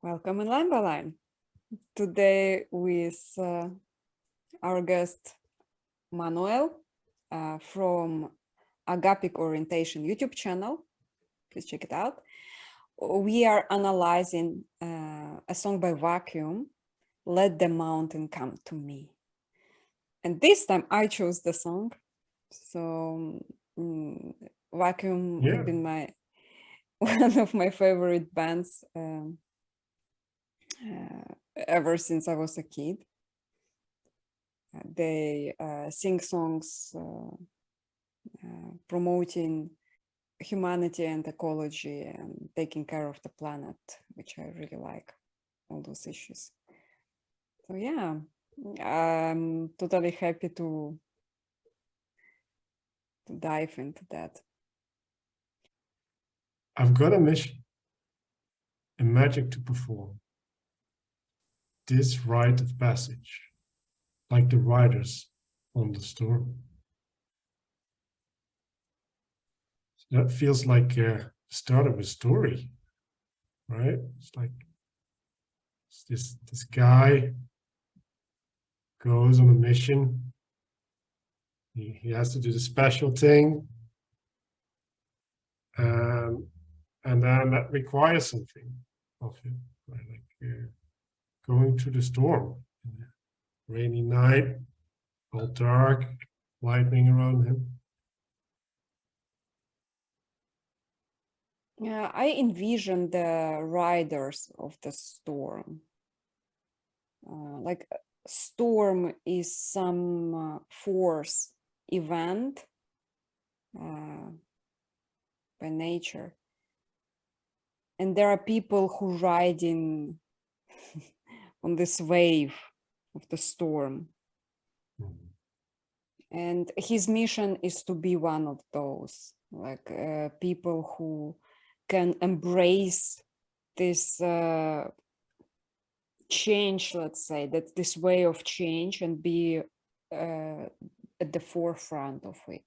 Welcome in Line by Line. Today with our guest Manuel from Agapic Orientation YouTube channel. Please check it out. We are analyzing a song by Vacuum, Let the Mountain Come to Me. And this time I chose the song. So Vacuum have been one of my favorite bands ever since I was a kid. They sing songs promoting humanity and ecology and taking care of the planet, which I really like, all those issues. So yeah, I'm totally happy to dive into that. I've got a mission, a magic to perform. This rite of passage, like the riders on the storm. That feels like the start of a story, right? It's like this guy goes on a mission. He has to do the special thing. And then that requires something of him, right? Like going through the storm, rainy night, all dark, lightning around him. Yeah, I envision the riders of the storm. Like storm is some force event by nature. And there are people who riding on this wave of the storm. And his mission is to be one of those, like people who can embrace this change, let's say, that this way of change and be at the forefront of it.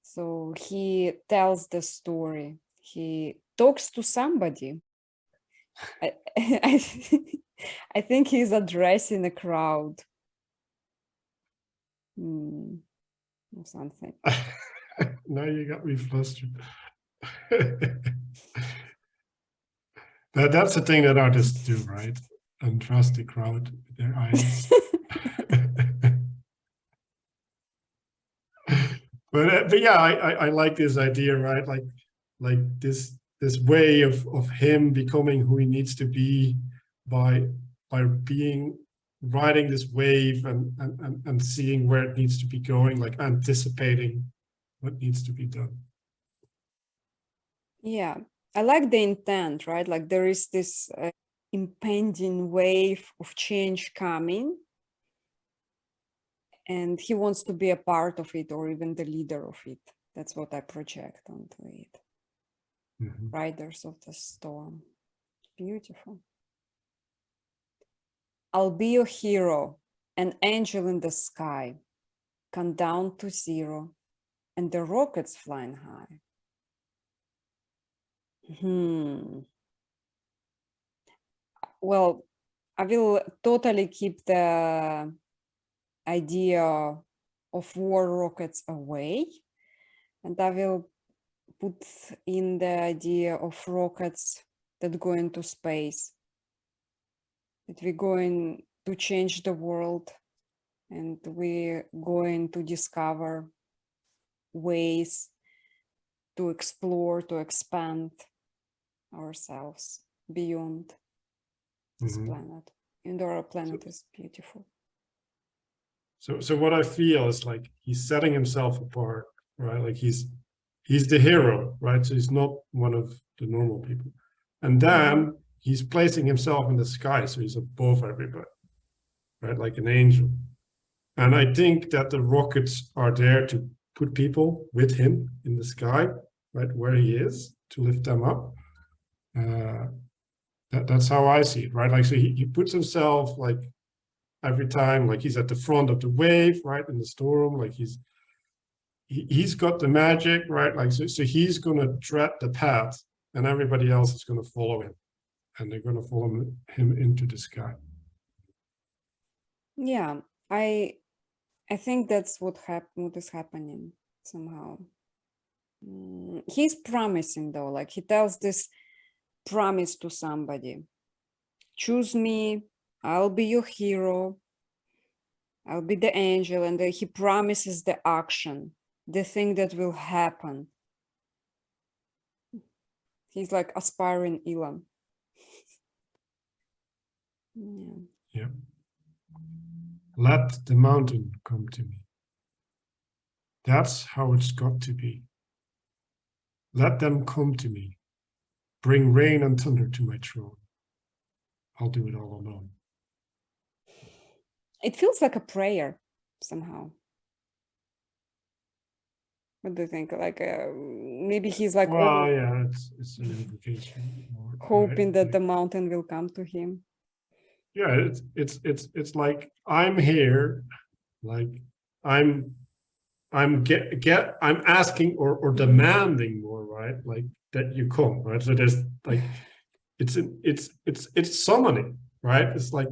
So he tells the story. He talks to somebody. I think he's addressing a crowd. Or something. Now you got me flustered. That's the thing that artists do, right? And trust the crowd with their eyes. But yeah, I like this idea, right? Like this way of him becoming who he needs to be by being riding this wave and seeing where it needs to be going, like anticipating what needs to be done. Yeah, I like the intent, right? Like there is this impending wave of change coming, and he wants to be a part of it or even the leader of it. That's what I project onto it. Riders of the storm. Beautiful. I'll be your hero, an angel in the sky, come down to zero, and the rockets flying high. Well, I will totally keep the idea of war rockets away, and I will put in the idea of rockets that go into space, that we're going to change the world and we're going to discover ways to explore, to expand ourselves beyond this planet. And our planet is beautiful. So what I feel is like he's setting himself apart, right? Like he's the hero, right? So he's not one of the normal people. And then he's placing himself in the sky, so he's above everybody, right? Like an angel. And I think that the rockets are there to put people with him in the sky, right, where he is, to lift them up. That's how I see it, right? Like, so he puts himself, like, every time, like he's at the front of the wave, right, in the storm, like he's got the magic, right? Like, so he's going to tread the path and everybody else is going to follow him. and they're going to follow him into the sky. Yeah, I think that's what is happening somehow. He's promising though, like he tells this promise to somebody. Choose me, I'll be your hero, I'll be the angel, and he promises the action, the thing that will happen. He's like aspiring Elon. Yeah. Yeah. Let the mountain come to me. That's how it's got to be. Let them come to me. Bring rain and thunder to my throne. I'll do it all alone. It feels like a prayer somehow. What do you think? Like maybe he's like Well, yeah, it's an invocation. hoping right? that the mountain will come to him. Yeah, it's like I'm here, like I'm asking or demanding more, right? Like that you come, right? So there's like it's summoning, right? It's like,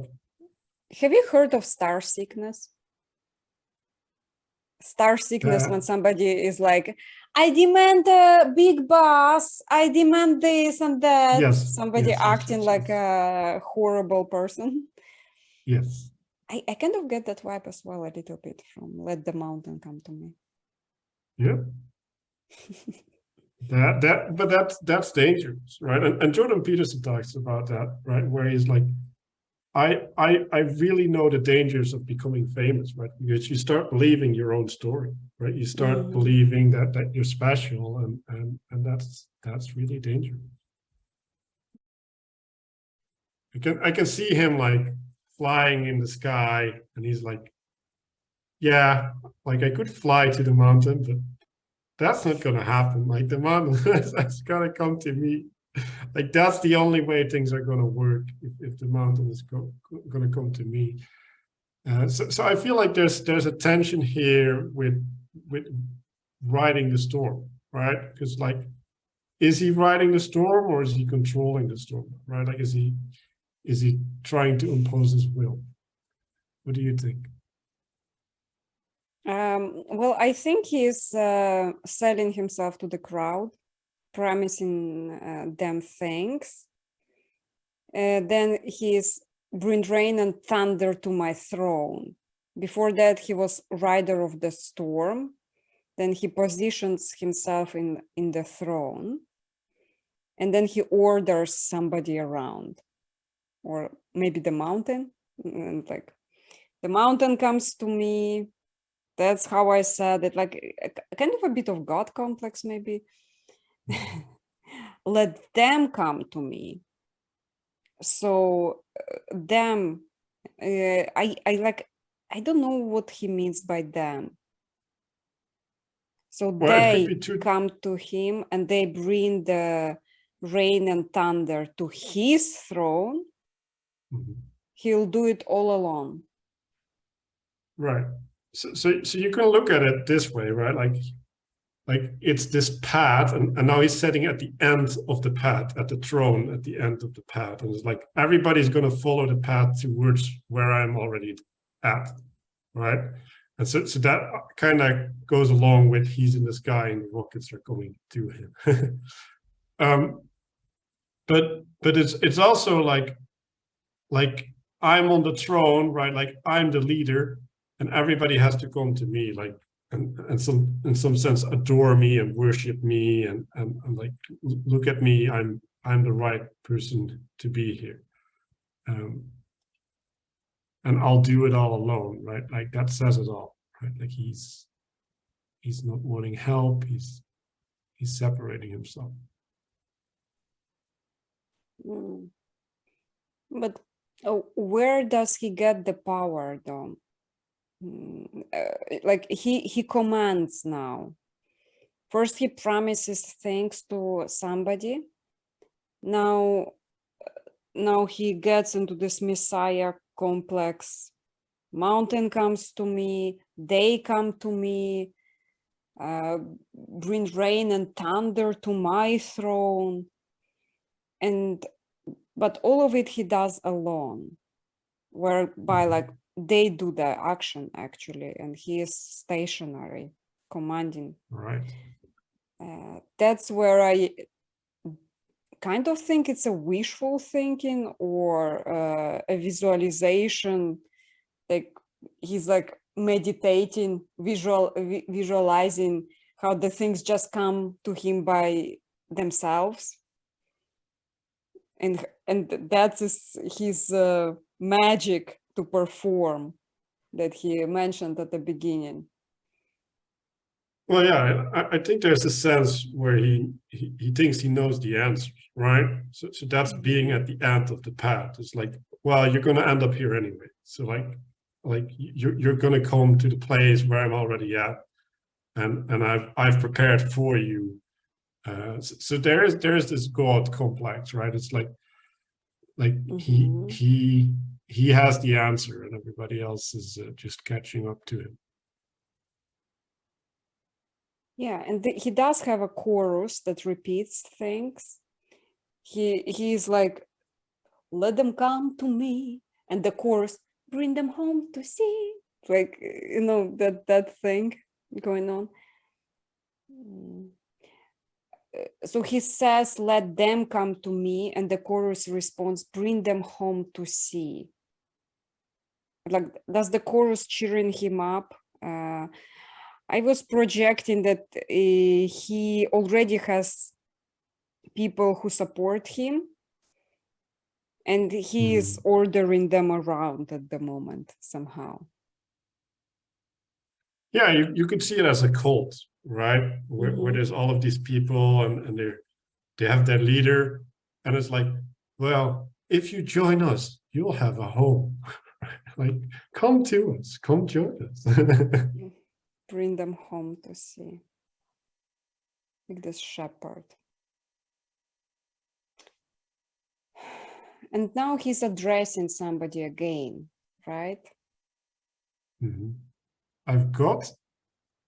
have you heard of star sickness? Star sickness when somebody is like, I demand a big boss, I demand this and that. yes, Somebody yes, acting yes, like yes. a horrible person. Yes. I kind of get that vibe as well a little bit from Let the Mountain Come to Me. Yeah. But that's dangerous, right? And Jordan Peterson talks about that, right? Where he's like, I really know the dangers of becoming famous, right? Because you start believing your own story, right? You start believing that you're special, and that's really dangerous. I can see him like flying in the sky, and he's like, yeah, like I could fly to the mountain, but that's not gonna happen. Like the mountain that's gonna come to me. Like that's the only way things are gonna work if the mountain is gonna come to me. So I feel like there's a tension here with riding the storm, right? Because like, is he riding the storm or is he controlling the storm, right? Like, is he trying to impose his will? What do you think? Well, I think he's selling himself to the crowd, promising them things. Then he's bring rain and thunder to my throne. Before that, he was rider of the storm. Then he positions himself in the throne. And then he orders somebody around, or maybe the mountain. And like, the mountain comes to me. That's how I said it, like a kind of a bit of God complex, maybe. Let them come to me. So them, I don't know what he means by them. So Well, it could they be two. come to him and they bring the rain and thunder to his throne. He'll do it all alone. Right. So you can look at it this way, right? Like it's this path, and now he's sitting at the end of the path, at the throne at the end of the path. And it's like everybody's going to follow the path towards where I'm already at, right? And so that kind of goes along with he's in the sky and the rockets are coming to him. But it's also like I'm on the throne, right? Like I'm the leader, and everybody has to come to me, like and in some sense adore me and worship me and like look at me. I'm the right person to be here, and I'll do it all alone, right? Like that says it all, right? Like he's not wanting help. He's separating himself. But where does he get the power, though? Like he commands now. First he promises things to somebody. Now he gets into this Messiah complex. Mountain comes to me, they come to me, bring rain and thunder to my throne. And but all of it he does alone, whereby like they do the action actually, and he is stationary, commanding. Right. That's where I kind of think it's a wishful thinking or a visualization, like he's like meditating, visualizing how the things just come to him by themselves, and that is his magic to perform that he mentioned at the beginning. Well, yeah, I think there's a sense where he thinks he knows the answers, right? So that's being at the end of the path. It's like, well, you're going to end up here anyway. So like you're going to come to the place where I'm already at, and I've prepared for you. So there's this God complex, right? It's like he has the answer, and everybody else is just catching up to him. Yeah, and he does have a chorus that repeats things. He's like, let them come to me, and the chorus, bring them home to see. Like, you know, that thing going on. So he says, let them come to me, and the chorus responds, bring them home to see. Like, does the chorus cheering him up? I was projecting that he already has people who support him, and he is ordering them around at the moment somehow. Yeah, you could see it as a cult, right? Where there's all of these people and they have their leader, and it's like, well, if you join us, you'll have a home. Like, come to us, come join us. Bring them home to see. Like this shepherd. And now he's addressing somebody again, right? I've got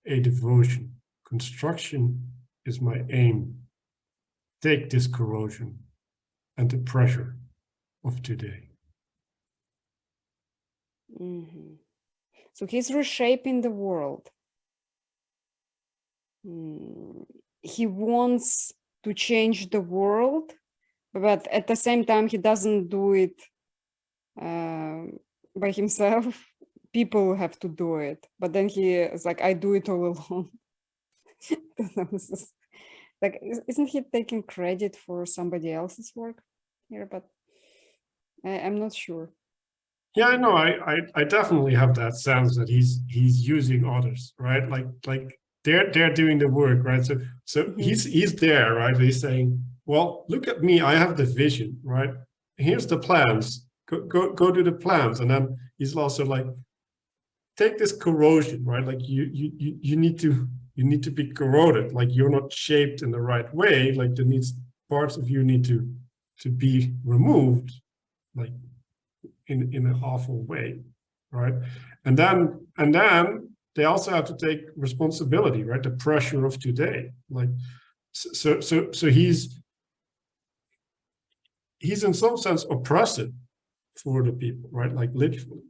a devotion. Construction is my aim. Take this corrosion and the pressure of today. So he's reshaping the world. He wants to change the world, but at the same time, he doesn't do it by himself. People have to do it. But then he is like, I do it all alone. Like, isn't he taking credit for somebody else's work here? But I'm not sure. Yeah, I know. I definitely have that sense that he's using others, right? Like they're doing the work, right? So he's there, right? He's saying, well, look at me, I have the vision, right? Here's the plans. Go do the plans. And then he's also like, take this corrosion, right? Like you need to be corroded, like you're not shaped in the right way, like there needs parts of you need to be removed, like in an awful way, right? And then they also have to take responsibility, right? The pressure of today, like so he's in some sense oppressive for the people, right? Like literally.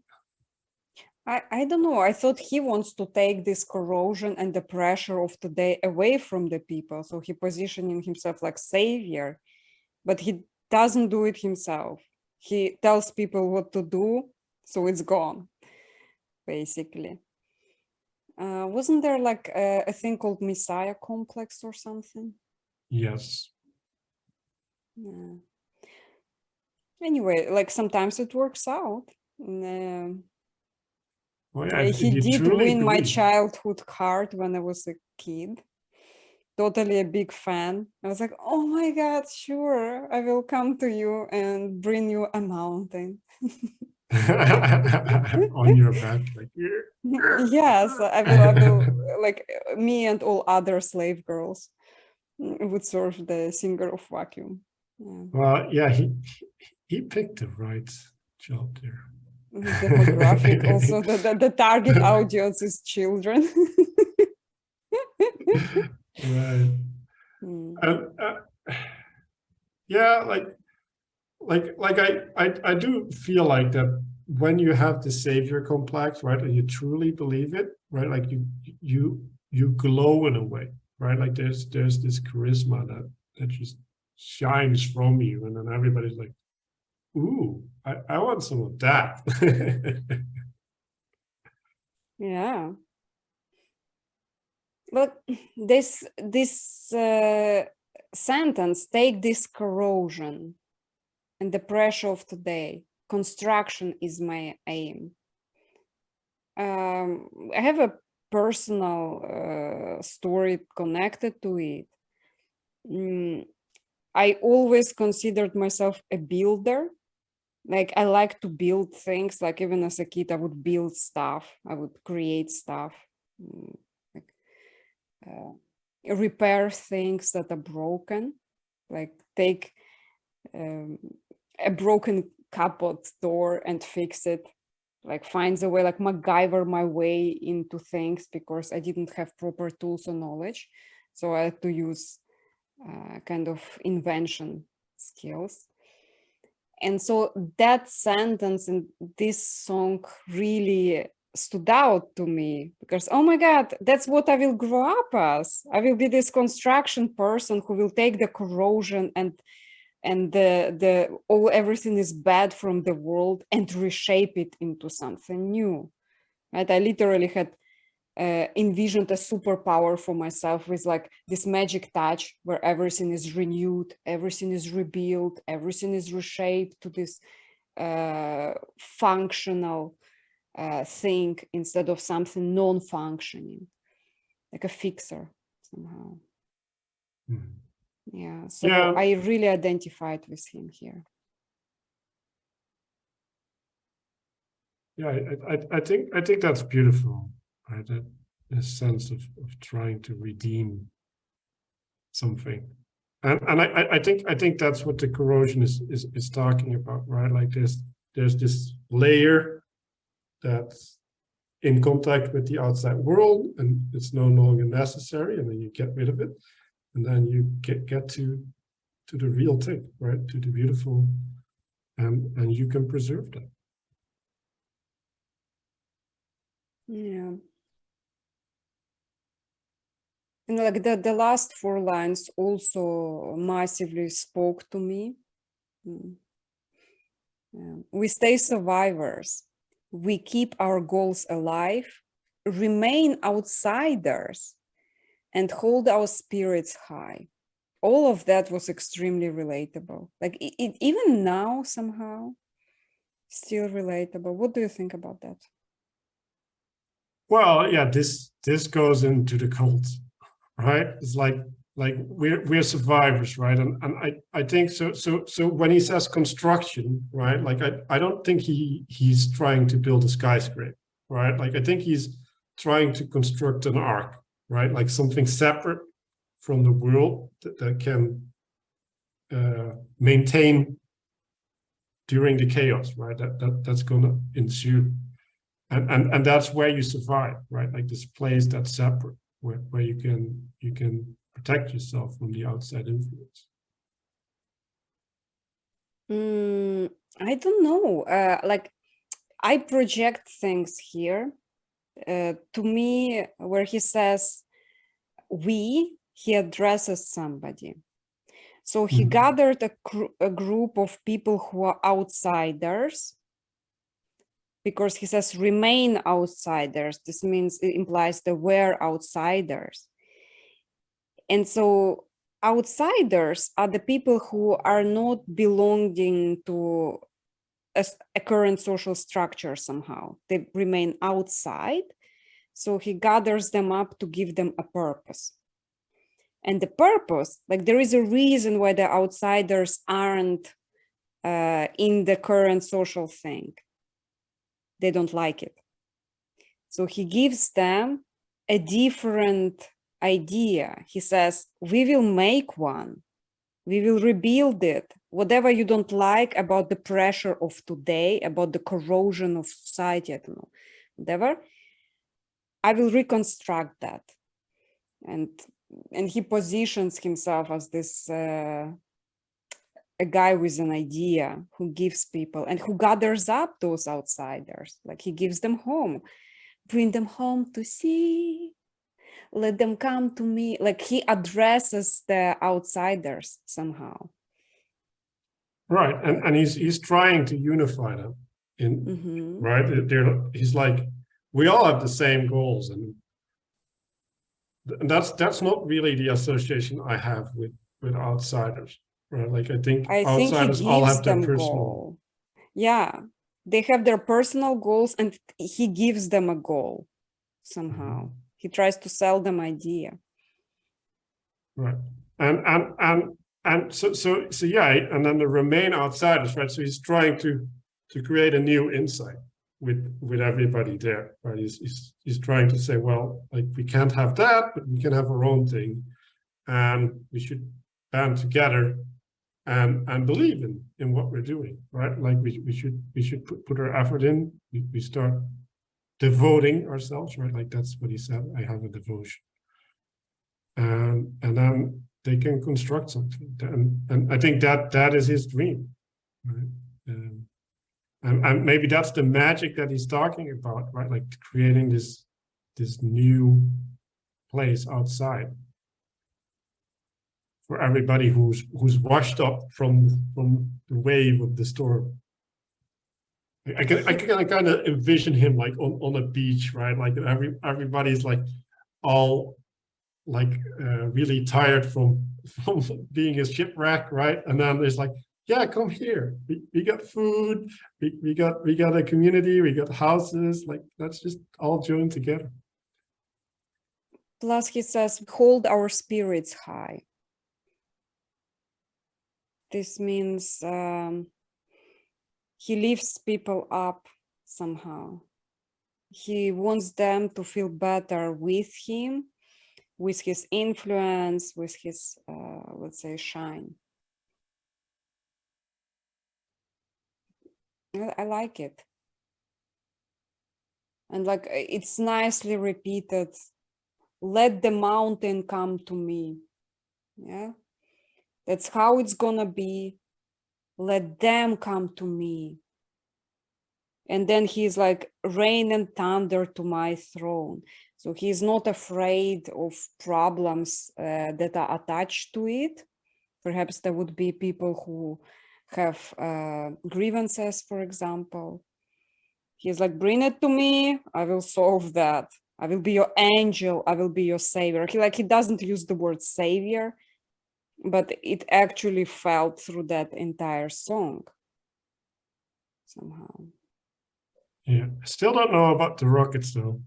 I don't know. I thought he wants to take this corrosion and the pressure of today away from the people. So he positioning himself like savior, but he doesn't do it himself. He tells people what to do, so it's gone, basically. Wasn't there like a thing called Messiah complex or something? Yes. Yeah. Anyway, like sometimes it works out. Well, yeah, He you did truly win my believe. childhood heart when I was a kid. Totally a big fan. I was like, oh my God, sure, I will come to you and bring you a mountain. On your back, like Yes, I will, like me and all other slave girls would serve the singer of vacuum. Yeah. Well, yeah, he picked the right job there. Demographic also, the target audience is children. Right. And yeah, like I do feel like that when you have the savior complex, right, and you truly believe it, right, like you glow in a way, right, like there's this charisma that just shines from you, and then everybody's like, ooh, I want some of that. Yeah. But this sentence, take this corrosion and the pressure of today. Construction is my aim. I have a personal story connected to it. I always considered myself a builder. Like I like to build things. Like even as a kid, I would build stuff. I would create stuff. Like, repair things that are broken. Like take a broken cupboard door and fix it. Like finds a way, like MacGyver my way into things because I didn't have proper tools or knowledge. So I had to use kind of invention skills. And so that sentence in this song really stood out to me because, oh my God, that's what I will grow up as. I will be this construction person who will take the corrosion and everything is bad from the world and reshape it into something new. Right? I literally had envisioned a superpower for myself with like this magic touch where everything is renewed, everything is rebuilt, everything is reshaped to this functional thing instead of something non-functioning, like a fixer somehow. Yeah, so Yeah. I really identified with him here. Yeah, I think that's beautiful, right? That this sense of trying to redeem something, and I think that's what the corrosion is talking about, right? Like there's this layer that's in contact with the outside world, and it's no longer necessary, and then you get rid of it, and then you get to the real thing, right? To the beautiful, and you can preserve that. Yeah. And like the last four lines also massively spoke to me. Yeah. We stay survivors. We keep our goals alive, remain outsiders, and hold our spirits high. All of that was extremely relatable. Like it even now somehow still relatable. What do you think about that? Well, yeah, this goes into the cult, right? It's like we're survivors, right? And I think so when he says construction, right? Like I don't think he's trying to build a skyscraper, right? Like I think he's trying to construct an ark, right? Like something separate from the world that can maintain during the chaos, right? That's gonna ensue. And that's where you survive, right? Like this place that's separate, where you can protect yourself from the outside influence. I don't know. Like I project things here. To me, where he says he addresses somebody. So he gathered a group of people who are outsiders, because he says remain outsiders. This means it implies that we're outsiders. And so outsiders are the people who are not belonging to a current social structure somehow. They remain outside. So he gathers them up to give them a purpose. And the purpose, like there is a reason why the outsiders aren't in the current social thing. They don't like it. So he gives them a different idea. He says, we will make one. We will rebuild it. Whatever you don't like about the pressure of today, about the corrosion of society, I don't know, whatever, I will reconstruct that. And he positions himself as this a guy with an idea who gives people and who gathers up those outsiders. Like he gives them home, bring them home to see, let them come to me. Like he addresses the outsiders somehow. Right, and he's trying to unify them in right. He's like, we all have the same goals, and that's not really the association I have with outsiders, right? Like I think I think he outsiders all gives have their them personal. goal. Yeah, they have their personal goals, and he gives them a goal somehow. He tries to sell them idea. Right, and so yeah, and then the remain outsiders, right? So he's trying to create a new insight with everybody there, right? He's trying to say, well, like we can't have that, but we can have our own thing, and we should band together and believe in what we're doing, right? Like we should put our effort in. We start devoting ourselves, right? Like that's what he said. I have a devotion, and then they can construct something, and I think that is his dream, right? And maybe that's the magic that he's talking about, right? Like creating this new place outside for everybody who's washed up from the wave of the storm. I can kind of envision him like on a beach, right? Like everybody's like all like really tired from being a shipwreck, right? And then there's like, yeah, come here. We got food. We got a community. We got houses. Like let's just all join together. Plus, he says, hold our spirits high. This means he lifts people up somehow. He wants them to feel better with him, with his influence, with his, let's say, shine. I like it. And like, it's nicely repeated. Let the mountain come to me. Yeah. That's how it's gonna be. Let them come to me. And then he's like, rain and thunder to my throne. So he's not afraid of problems that are attached to it. Perhaps there would be people who have grievances, for example. He's like, bring it to me. I will solve that. I will be your angel. I will be your savior. He doesn't use the word savior, but it actually felt through that entire song somehow. Yeah, I still don't know about the rockets though.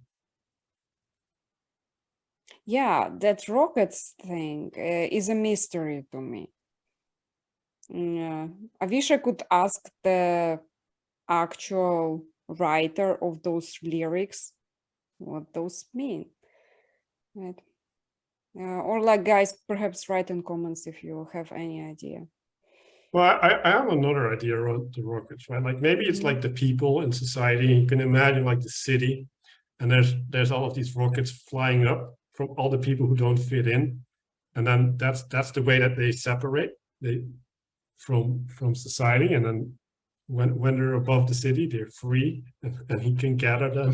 Yeah, that rockets thing is a mystery to me. Yeah, I wish I could ask the actual writer of those lyrics what those mean. Right? Or like, guys, perhaps write in comments if you have any idea. Well, I have another idea around the rockets, right? Like maybe it's like the people in society. You can imagine like the city, and there's all of these rockets flying up from all the people who don't fit in, and then that's the way that they separate from society. And then when they're above the city, they're free, and he can gather them.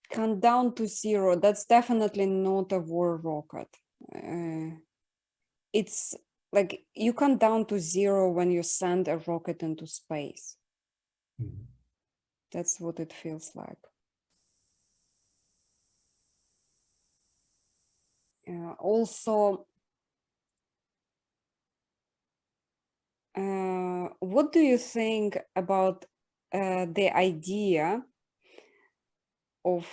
Count down to zero. That's definitely not a war rocket. It's like you count down to zero when you send a rocket into space. That's what it feels like. Also, what do you think about the idea of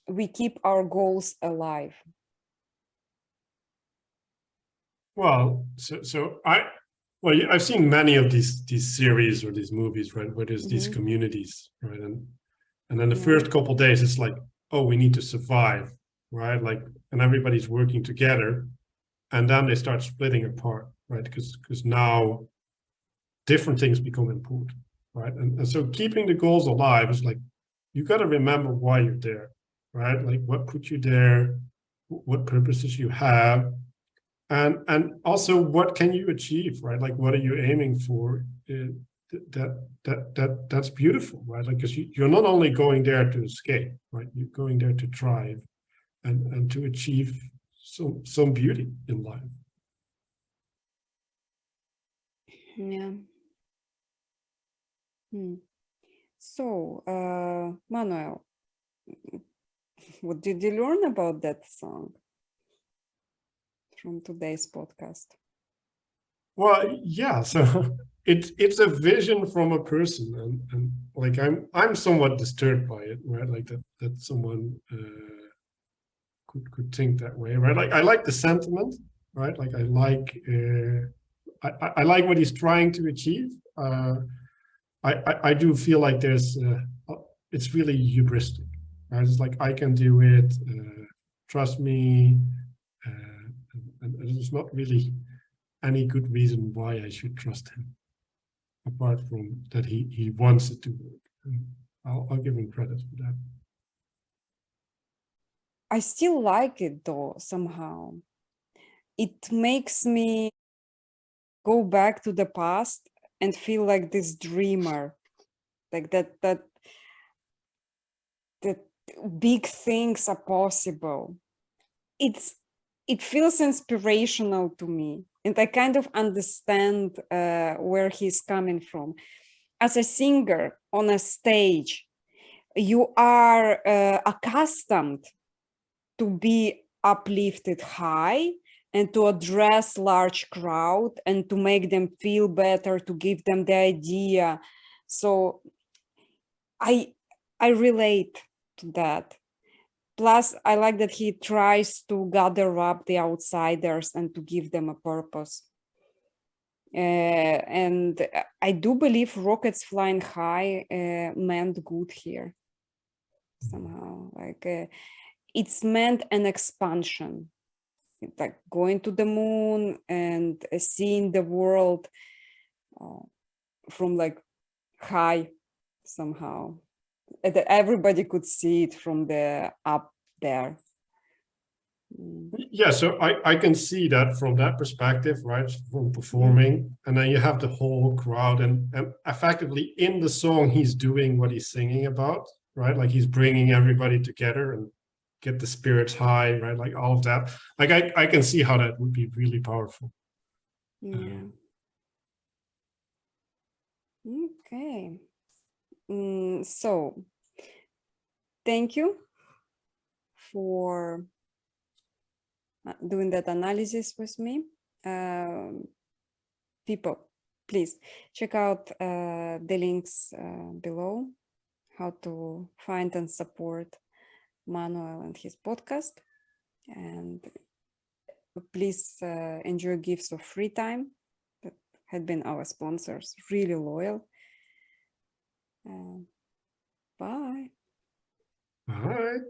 we keep our goals alive? Well, I've seen many of these series or these movies, right, where there's these communities, right, and then the first couple of days it's like, oh, we need to survive, right, like, and everybody's working together, and then they start splitting apart, right, because now different things become important, right, and so keeping the goals alive is like, you got to remember why you're there, right, like what put you there, what purposes you have, and also what can you achieve, right? Like what are you aiming for? That's beautiful, right? Like because you're not only going there to escape, right? You're going there to thrive and to achieve some beauty in life. Yeah. So, Manuel, what did you learn about that song from today's podcast? Well, yeah, so it's a vision from a person, and like I'm somewhat disturbed by it, right? Like that someone could think that way, right? Like I like the sentiment, right? Like I like what he's trying to achieve. I do feel like there's it's really hubristic, right? It's like I can do it, trust me, and there's not really any good reason why I should trust him, apart from that he wants it to work. And I'll give him credit for that. I still like it though, somehow. It makes me go back to the past and feel like this dreamer, like that big things are possible. It feels inspirational to me, and I kind of understand where he's coming from. As a singer on a stage, you are accustomed to be uplifted high and to address large crowd and to make them feel better, to give them the idea. So I relate to that. Plus, I like that he tries to gather up the outsiders and to give them a purpose. And I do believe rockets flying high meant good here somehow. Like it's meant an expansion, like going to the moon and seeing the world from like high somehow. That everybody could see it from the up there. Yeah, so I can see that from that perspective, right? From performing, and then you have the whole crowd, and effectively in the song he's doing what he's singing about, right? Like he's bringing everybody together and get the spirits high, right? Like all of that. Like I can see how that would be really powerful. Yeah. Okay. So thank you for doing that analysis with me. People, please check out the links below, how to find and support Manuel and his podcast. And please enjoy Gifts of Free Time that had been our sponsors, really loyal. Bye. All right.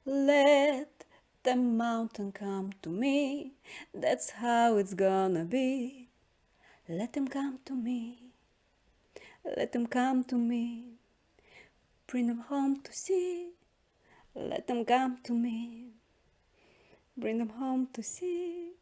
Let the mountain come to me, that's how it's gonna be. Let them come to me, let them come to me, bring them home to see. Let them come to me, bring them home to see.